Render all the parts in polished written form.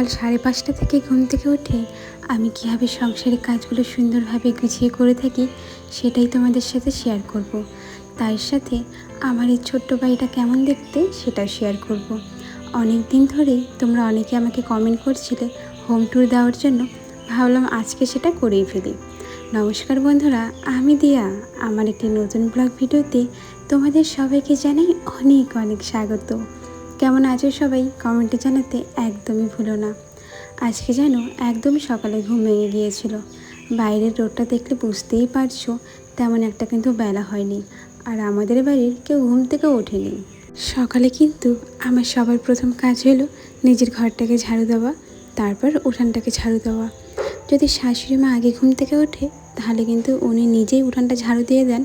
সকাল 5:30 থেকে ঘুম থেকে উঠে আমি কীভাবে সংসারের কাজগুলো সুন্দরভাবে গুছিয়ে করে থাকি সেটাই তোমাদের সাথে শেয়ার করব। তার সাথে আমার এই ছোট্ট বাড়িটা কেমন দেখতে সেটাও শেয়ার করব। অনেক দিন ধরেই তোমরা অনেকে আমাকে কমেন্ট করছিলে হোম ট্যুর দেওয়ার জন্য, ভাবলাম আজকে সেটা করেই ফেলি। নমস্কার বন্ধুরা, আমি দিয়া। আমার একটি নতুন ব্লগ ভিডিওতে তোমাদের সবাইকে জানাই অনেক অনেক স্বাগত। কেমন আছো সবাই কমেন্টে জানাতে একদমই ভুলো না। আজকে যেন একদম সকালে ঘুম ভেঙে গিয়েছিল। বাইরের রোদটা দেখলে বুঝতেই পারছো তেমন একটা কিন্তু বেলা হয়নি, আর আমাদের বাড়ির কেউ ঘুম থেকে ওঠেনি। সকালে কিন্তু আমার সবার প্রথম কাজ হলো নিজের ঘরটাকে ঝাড়ু দেওয়া, তারপর উঠানটাকে ঝাড়ু দেওয়া। যদি শাশুড়ি মা আগে ঘুম থেকে ওঠে তাহলে কিন্তু উনি নিজেই উঠানটা ঝাড়ু দিয়ে দেন,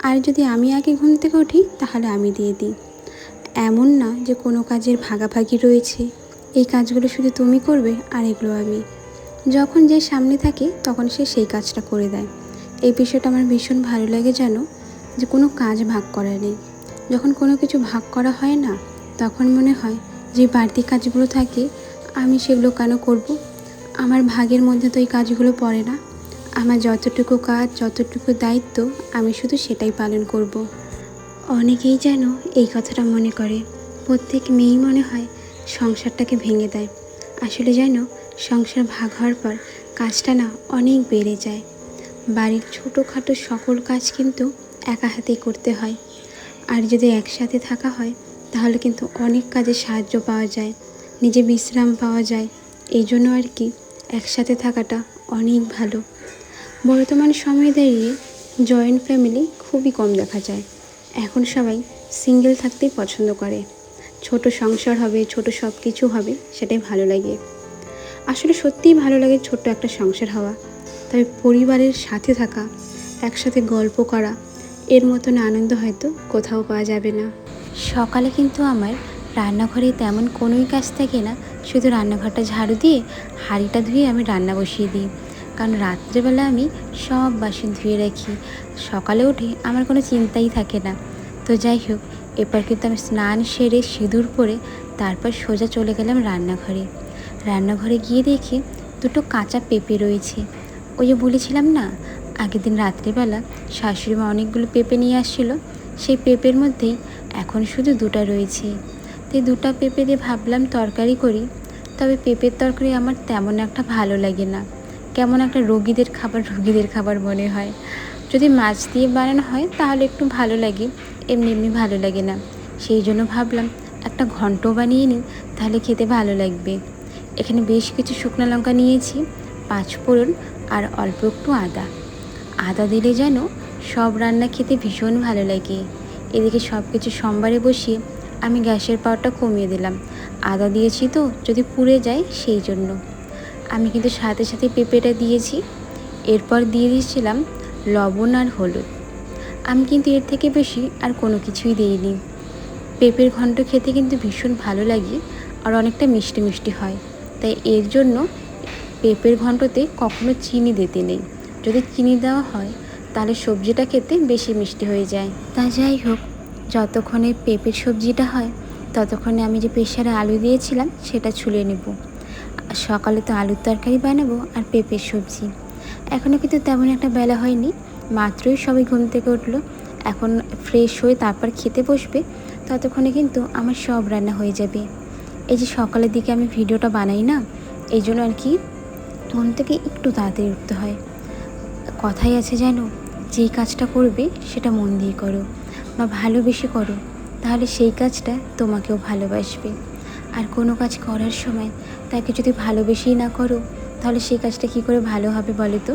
আর যদি আমি আগে ঘুম থেকে উঠি তাহলে আমি দিয়ে দিই। এমন না যে কোনো কাজের ভাগাভাগি রয়েছে, এই কাজগুলো শুধু তুমি করবে আর এগুলো আমি। যখন যে সামনে থাকে তখন সে সেই কাজটা করে দেয়। এই বিষয়টা আমার ভীষণ ভালো লাগে জানো, যে কোনো কাজ ভাগ করা নেই। যখন কোনো কিছু ভাগ করা হয় না তখন মনে হয় যে বাড়তি কাজগুলো থাকে আমি সেগুলো কেন করব। আমার ভাগের মধ্যে তো এই কাজগুলো পড়ে না। আমার যতটুকু কাজ, যতটুকু দায়িত্ব, আমি শুধু সেটাই পালন করব। অনেকেই যেন এই কথাটা মনে করে, প্রত্যেক মেয়েই মনে হয় সংসারটাকে ভেঙে দেয়। আসলে যেন সংসার ভাগ হওয়ার পর কাজটা না অনেক বেড়ে যায়। বাড়ির ছোটোখাটো সকল কাজ কিন্তু একা হাতেই করতে হয়, আর যদি একসাথে থাকা হয় তাহলে কিন্তু অনেক কাজে সাহায্য পাওয়া যায়, নিজে বিশ্রাম পাওয়া যায়। এই জন্য আর কি একসাথে থাকাটা অনেক ভালো। বর্তমান সময়ে দাঁড়িয়ে জয়েন্ট ফ্যামিলি খুবই কম দেখা যায়। এখন সবাই সিঙ্গেল থাকতেই পছন্দ করে। ছোট সংসার হবে, ছোট সব কিছু হবে, সেটাই ভালো লাগে। আসলে সত্যিই ভালো লাগে ছোট্ট একটা সংসার হওয়া। তবে পরিবারের সাথে থাকা, একসাথে গল্প করা, এর মতন আনন্দ হয়তো কোথাও পাওয়া যাবে না। সকালে কিন্তু আমার রান্নাঘরে তেমন কোনোই কাজ থাকে না, শুধু রান্নাঘরটা ঝাড়ু দিয়ে হাঁড়িটা ধুয়ে আমি রান্না বসিয়ে দিই। কারণ রাত্রেবেলা আমি সব বাসন ধুয়ে রাখি, সকালে উঠে আমার কোনো চিন্তাই থাকে না। তো যাই হোক, এরপর কিন্তু আমি স্নান সেরে সিঁদুর পরে তারপর সোজা চলে গেলাম রান্নাঘরে। রান্নাঘরে গিয়ে দেখি দুটো কাঁচা পেঁপে রয়েছে। ওই যে বলেছিলাম না, আগের দিন রাত্রেবেলা শাশুড়ি মা অনেকগুলো পেঁপে নিয়ে আসছিলো, সেই পেঁপের মধ্যেই এখন শুধু দুটো রয়েছে। তো এই দুটো পেঁপে দিয়ে ভাবলাম তরকারি করি। তবে পেঁপের তরকারি আমার তেমন একটা ভালো লাগে না, কেমন একটা রোগীদের খাবার মনে হয়। যদি মাছ দিয়ে বানানো হয় তাহলে একটু ভালো লাগে, এমনি ভালো লাগে না। সেই জন্য ভাবলাম একটা ঘন্ট বানিয়ে নিই, তাহলে খেতে ভালো লাগবে। এখানে বেশ কিছু শুকনো লঙ্কা নিয়েছি, 5 ফোড়ন আর অল্প একটু আদা দিলে যেন সব রান্না খেতে ভীষণ ভালো লাগে। এদিকে সব কিছু সোমবারে বসিয়ে আমি গ্যাসের পাওয়ারটা কমিয়ে দিলাম। আদা দিয়েছি তো যদি পুড়ে যায় সেই জন্য। আমি কিন্তু সাথে সাথে পেঁপেটা দিয়েছি। এরপর দিয়ে দিয়েছিলাম লবণ আর হলুদ। আমি কিন্তু এর থেকে বেশি আর কোনো কিছুই দিইনি। পেঁপের ঘন্ট খেতে কিন্তু ভীষণ ভালো লাগে, আর অনেকটা মিষ্টি মিষ্টি হয়। তাই এর জন্য পেঁপের ঘন্টতে কখনো চিনি দিতে নেই। যদি চিনি দেওয়া হয় তাহলে সবজিটা খেতে বেশি মিষ্টি হয়ে যায়। তা যাই হোক, যতক্ষণে পেঁপের সবজিটা হয় ততক্ষণে আমি যে প্রেসারে আলু দিয়েছিলাম সেটা ছুলে নেব। সকালে তো আলুর তরকারি বানাবো আর পেঁপের সবজি। এখনও কিন্তু তেমন একটা বেলা হয়নি, মাত্রই সবাই ঘুম থেকে উঠলো। এখন ফ্রেশ হয়ে তারপর খেতে বসবে, ততক্ষণে কিন্তু আমার সব রান্না হয়ে যাবে। এই যে সকালের দিকে আমি ভিডিওটা বানাই না, এই জন্য আর কি ঘুম থেকে একটু তাড়াতাড়ি উঠতে হয়। কথাই আছে জানো, যেই কাজটা করবে সেটা মন দিয়ে করো বা ভালোবেসে করো, তাহলে সেই কাজটা তোমাকেও ভালোবাসবে। আর কোনো কাজ করার সময় তাকে যদি ভালোবেসেই না করো তাহলে সেই কাজটা কী করে ভালো হবে বলো তো।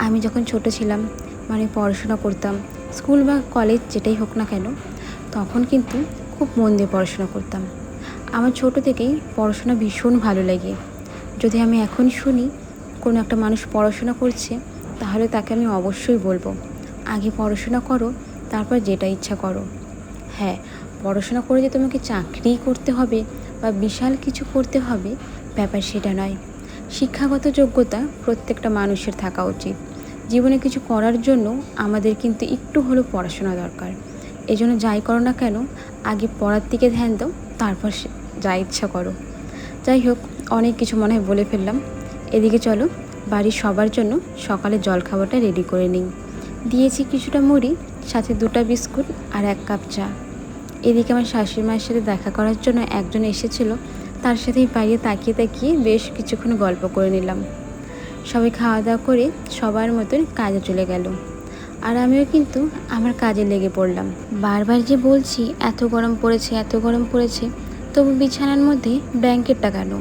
আমি যখন ছোট ছিলাম, মানে পড়াশোনা করতাম, স্কুল বা কলেজ যেটাই হোক না কেন, তখন কিন্তু খুব মন দিয়ে পড়াশোনা করতাম। আমার ছোট থেকেই পড়াশোনা ভীষণ ভালো লাগে। যদি আমি এখন শুনি কোনো একটা মানুষ পড়াশোনা করছে, তাহলে তাকে আমি অবশ্যই বলবো আগে পড়াশোনা করো, তারপর যেটা ইচ্ছা করো। হ্যাঁ, পড়াশোনা করে যে তোমাকে চাকরিই করতে হবে বা বিশাল কিছু করতে হবে, ব্যাপার সেটা নয়। শিক্ষাগত যোগ্যতা প্রত্যেকটা মানুষের থাকা উচিত। জীবনে কিছু করার জন্য আমাদের কিন্তু একটু হলেও পড়াশোনা দরকার। এই জন্য যাই করো না কেন, আগে পড়ার দিকে ধ্যান দাও, তারপর যা ইচ্ছা করো। যাই হোক, অনেক কিছু মনে হয় বলে ফেললাম। এদিকে চলো বাড়ির সবার জন্য সকালে জলখাবারটা রেডি করে নিই। দিয়েছি কিছুটা মুড়ি, সাথে 2টা বিস্কুট আর 1 কাপ চা। এদিকে আমার শাশুড়ি মায়ের সাথে দেখা করার জন্য একজন এসেছিল, তার সাথেই বাইরে তাকিয়ে তাকিয়ে বেশ কিছুক্ষণ গল্প করে নিলাম। সবাই খাওয়া দাওয়া করে সবার মতন কাজে চলে গেল, আর আমিও কিন্তু আমার কাজে লেগে পড়লাম। বারবার যে বলছি এত গরম পড়েছে, এত গরম পড়েছে, তবু বিছানার মধ্যে ব্ল্যাঙ্কেটটা কেন?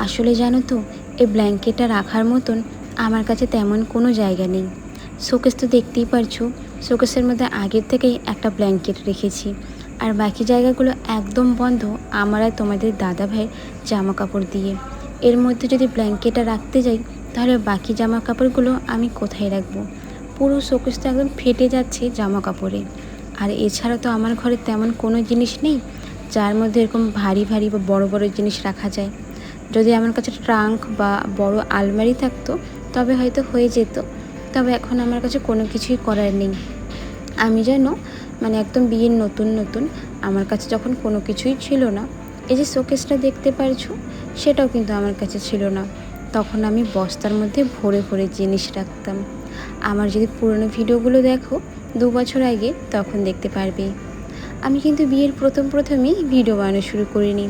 আসলে জানো তো, এই ব্ল্যাঙ্কেটটা রাখার মতন আমার কাছে তেমন কোনো জায়গা নেই। শোকেস তো দেখতেই পারছো, শোকেসের মধ্যে আগের থেকেই একটা ব্ল্যাঙ্কেট রেখেছি, আর বাকি জায়গাগুলো একদম বন্ধ আমার আর তোমাদের দাদা ভাইয়ের জামা কাপড় দিয়ে। এর মধ্যে যদি ব্ল্যাঙ্কেটটা রাখতে যাই, তাহলে বাকি জামা কাপড়গুলো আমি কোথায় রাখবো? পুরো শোকেসটা একদম ফেটে যাচ্ছে জামা কাপড়ে। আর এছাড়া তো আমার ঘরে তেমন কোনো জিনিস নেই যার মধ্যে এরকম ভারী ভারী বা বড় বড় জিনিস রাখা যায়। যদি আমার কাছে ট্রাঙ্ক বা বড় আলমারি থাকতো তবে হয়তো হয়ে যেত, তবে এখন আমার কাছে কোনো কিছুই করার নেই। আমি যেন একদম বিয়ের নতুন নতুন আমার কাছে যখন কোনো কিছুই ছিল না, এই যে শোকেসটা দেখতে পারছো, সেটাও কিন্তু আমার কাছে ছিল না। তখন আমি বস্তার মধ্যে ভরে ভরে জিনিস রাখতাম। আমার যদি পুরনো ভিডিওগুলো দেখো 2 বছর আগে, তখন দেখতে পারবে। আমি কিন্তু বিয়ের প্রথমেই ভিডিও বানানো শুরু করিনি।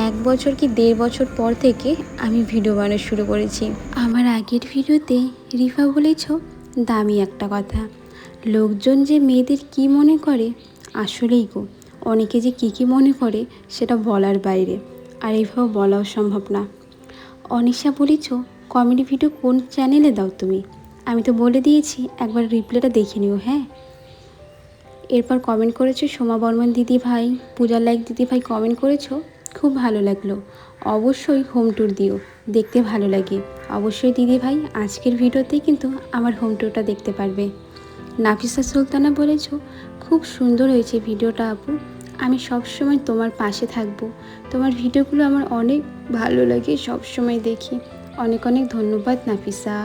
1 বছর কি 1.5 বছর পর থেকে আমি ভিডিও বানানো শুরু করেছি। আমার আগের ভিডিওতে রিফা বলেছ দামি একটা কথা, লোকজন যে মেয়েদের কি মনে করে, আসলেই গো অনেকে যে কী মনে করে সেটা বলার বাইরে, আর এইভাবে বলাও সম্ভব না। অনিশা বলেছ কমেডি ভিডিও কোন চ্যানেলে দাও তুমি? আমি তো বলে দিয়েছি, একবার রিপ্লাইটা দেখে নিও। হ্যাঁ, এরপর কমেন্ট করেছো সোমা বর্মন দিদি ভাই, পূজার লাইক দিদি ভাই কমেন্ট করেছো, খুব ভালো লাগলো, অবশ্যই হোম ট্যুর দিও, দেখতে ভালো লাগে। অবশ্যই দিদি ভাই, আজকের ভিডিওতেই কিন্তু আমার হোম ট্যুরটা দেখতে পারবে। নাফিসা সুলতানা বলেছো খুব সুন্দর হয়েছে ভিডিওটা আপু, আমি সবসময় তোমার পাশে থাকবো, তোমার ভিডিওগুলো আমার অনেক ভালো লাগে, সবসময় দেখি। অনেক অনেক ধন্যবাদ নাফিসা।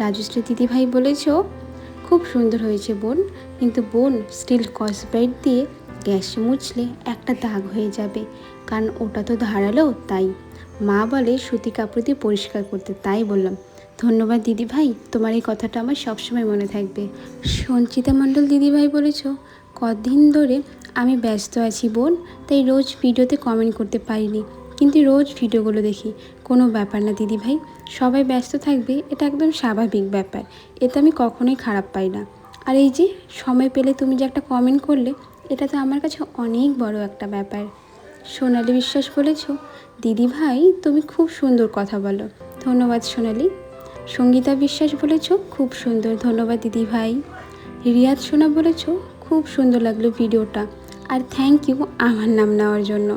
রাজশ্রী দিদিভাই বলেছো খুব সুন্দর হয়েছে বোন, কিন্তু বোন স্টিল স্কচব্রাইট দিয়ে গ্যাস মুছলে একটা দাগ হয়ে যাবে, কারণ ওটা তো ধারালো, তাই মা বলে সুতি কাপড় দিয়ে পরিষ্কার করতে, তাই বললাম। ধন্যবাদ দিদিভাই, তোমার এই কথাটা আমার সবসময় মনে থাকবে। সঞ্চিতা মণ্ডল দিদিভাই বলেছ কদিন ধরে আমি ব্যস্ত আছি বোন, তাই রোজ ভিডিওতে কমেন্ট করতে পারিনি, কিন্তু রোজ ভিডিওগুলো দেখি। কোনো ব্যাপার না দিদিভাই, সবাই ব্যস্ত থাকবে, এটা একদম স্বাভাবিক ব্যাপার, এতে আমি কখনোই খারাপ পাই না। আর এই যে সময় পেলে তুমি যে একটা কমেন্ট করলে, এটা তো আমার কাছে অনেক বড় একটা ব্যাপার। সোনালি বিশ্বাস বলেছ দিদিভাই তুমি খুব সুন্দর কথা বলো, ধন্যবাদ সোনালি। সঙ্গীতা বিশ্বাস বলেছ খুব সুন্দর, ধন্যবাদ দিদিভাই। রিয়াদ সোনা বলেছ খুব সুন্দর লাগলো ভিডিওটা, আর থ্যাংক ইউ আমার নাম নেওয়ার জন্য।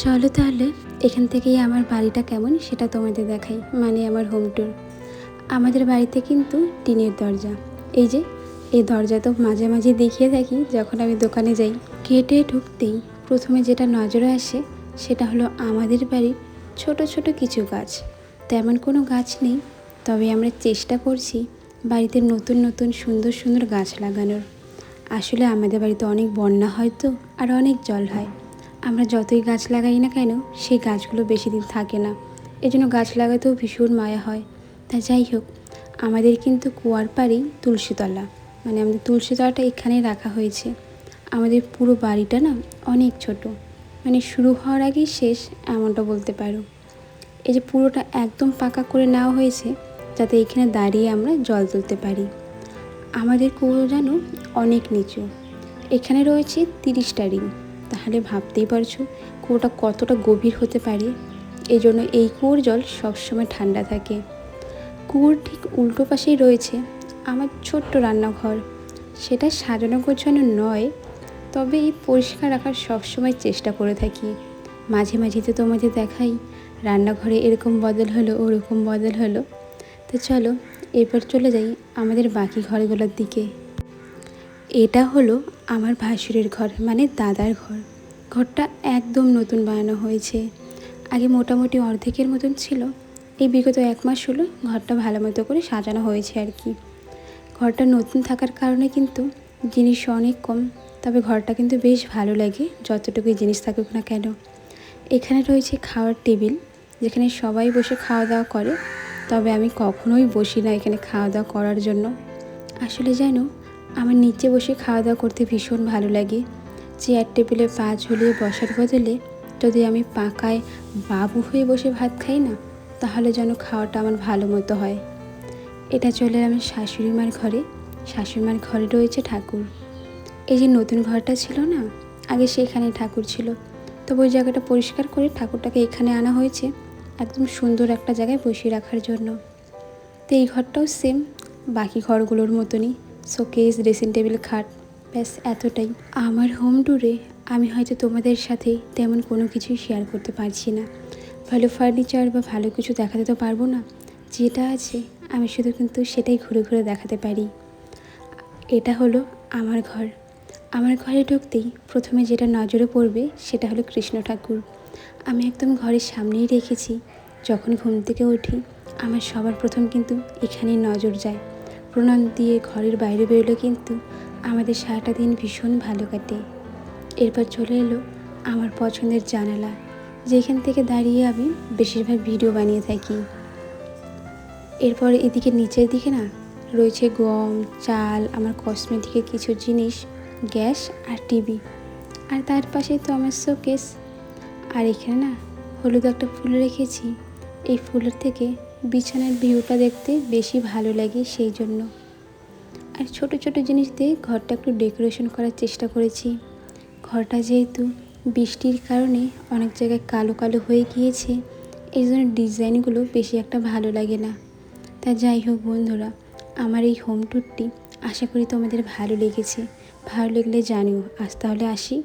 চলো তাহলে এখান থেকেই আমার বাড়িটা কেমন সেটা তোমাদের দেখাই, আমার হোম ট্যুর। আমাদের বাড়িতে কিন্তু টিনের দরজা, এই যে এই দরজা তো মাঝে মাঝে দেখিয়ে থাকি যখন আমি দোকানে যাই। গেটে ঢুকতেই প্রথমে যেটা নজরে আসে সেটা হলো আমাদের বাড়ির ছোট ছোট কিছু গাছ। তেমন কোনো গাছ নেই, তবে আমরা চেষ্টা করছি বাড়িতে নতুন নতুন সুন্দর সুন্দর গাছ লাগানোর। আসলে আমাদের বাড়িতে অনেক বন্যা হয় তো, আর অনেক জল হয়। আমরা যতই গাছ লাগাই না কেন সেই গাছগুলো বেশি দিন থাকে না, এজন্য গাছ লাগাতেও ভীষণ মায়া হয়। তা যাই হোক, আমাদের কিন্তু কুয়ার পাড়েই তুলসীতলা, আমাদের তুলসীতলাটা এখানেই রাখা হয়েছে। আমাদের পুরো বাড়িটা না অনেক ছোট, শুরু হওয়ার আগেই শেষ এমনটা বলতে পারো। এই যে পুরোটা একদম পাকা করে নেওয়া হয়েছে যাতে এখানে দাঁড়িয়ে আমরা জল তুলতে পারি। আমাদের কুয়ো যেন অনেক নিচু, এখানে রয়েছে 30টা রিং, তাহলে ভাবতেই পারছো কুয়োটা কতটা গভীর হতে পারে। এই জন্য এই কুয়োর জল সবসময় ঠান্ডা থাকে। কুয়োর ঠিক উল্টো পাশেই রয়েছে আমার ছোট্ট রান্নাঘর, সেটা সাজানো গোছানো নয়, তবে এই পরিষ্কার রাখার সবসময় চেষ্টা করে থাকি। মাঝে মাঝে তো তোমাদের দেখাই রান্নাঘরে এরকম বদল হলো, ওরকম বদল হলো। তো চলো এরপর চলে যাই আমাদের বাকি ঘরগুলোর দিকে। এটা হলো আমার ভাসুরের ঘর, দাদার ঘর। ঘরটা একদম নতুন বানানো হয়েছে, আগে মোটামুটি অর্ধেকের মতন ছিল, এই বিগত 1 মাস হলো ঘরটা ভালো মতো করে সাজানো হয়েছে আর কি। ঘরটা নতুন থাকার কারণে কিন্তু জিনিস অনেক কম, তবে ঘরটা কিন্তু বেশ ভালো লাগে যতটুকুই জিনিস থাকুক না কেন। এখানে রয়েছে খাওয়ার টেবিল, যেখানে সবাই বসে খাওয়া দাওয়া করে, তবে আমি কখনোই বসি না এখানে খাওয়া দাওয়া করার জন্য। আসলে জানো, আমার নিচে বসে খাওয়া দাওয়া করতে ভীষণ ভালো লাগে। চেয়ার টেবিলে পা ঝুলিয়ে বসার বদলে যদি আমি পাকায় বাবু হয়ে বসে ভাত খাই না, তাহলে যেন খাওয়াটা আমার ভালো মতো হয়। এটা চলে আমার শাশুড়ি মার ঘরে। শাশুড়ি মার ঘরে রয়েছে ঠাকুর। এই যে নতুন ঘরটা ছিল না, আগে সেখানে ঠাকুর ছিল, তবে ওই জায়গাটা পরিষ্কার করে ঠাকুরটাকে এখানে আনা হয়েছে একদম সুন্দর একটা জায়গায় বসিয়ে রাখার জন্য। তো এই ঘরটাও সেম বাকি ঘরগুলোর মতনই, শোকেস, ড্রেসিং টেবিল, খাট, ব্যাস এতটাই। আমার হোম ট্যুরে আমি হয়তো তোমাদের সাথে তেমন কোনো কিছুই শেয়ার করতে পারছি না। ভালো ফার্নিচার বা ভালো কিছু দেখাতে তো পারবো না, যেটা আছে আমি শুধু কিন্তু সেটাই ঘুরে ঘুরে দেখাতে পারি। এটা হলো আমার ঘর। আমার ঘরে ঢুকতেই প্রথমে যেটা নজরে পড়বে সেটা হলো কৃষ্ণ ঠাকুর। আমি একদম ঘরের সামনেই রেখেছি। যখন ঘুম থেকে উঠি আমার সবার প্রথম কিন্তু এখানেই নজর যায়। প্রণাম দিয়ে ঘরের বাইরে বেরোলে কিন্তু আমাদের সারাটা দিন ভীষণ ভালো কাটে। এরপর চলে এলো আমার পছন্দের জানালা, যেখান থেকে দাঁড়িয়ে আমি বেশিরভাগ ভিডিও বানিয়ে থাকি। এরপর এদিকে নিচের দিকে না রয়েছে গম, চাল, আমার কসমেটিকের কিছু জিনিস, গ্যাস আর টিভি, আর তার পাশে তো আমার শোকেস। আর এখানে না হলুদ একটা ফুল রেখেছি, এই ফুলের থেকে বিছানার ভিউটা দেখতে বেশি ভালো লাগে সেই জন্য। আর ছোট ছোট জিনিস দিয়ে ঘরটা একটু ডেকোরেশন করার চেষ্টা করেছি। ঘরটা যেহেতু বৃষ্টির কারণে অনেক জায়গায় কালো কালো হয়ে গিয়েছে, এই জন্য ডিজাইনগুলো বেশি একটা ভালো লাগে না। তা যাই হোক বন্ধুরা, আমার এই হোম ট্যুরটি আশা করি তোমাদের ভালো লেগেছে। ভালো লাগলে জানিও। আজ তাহলে আসি।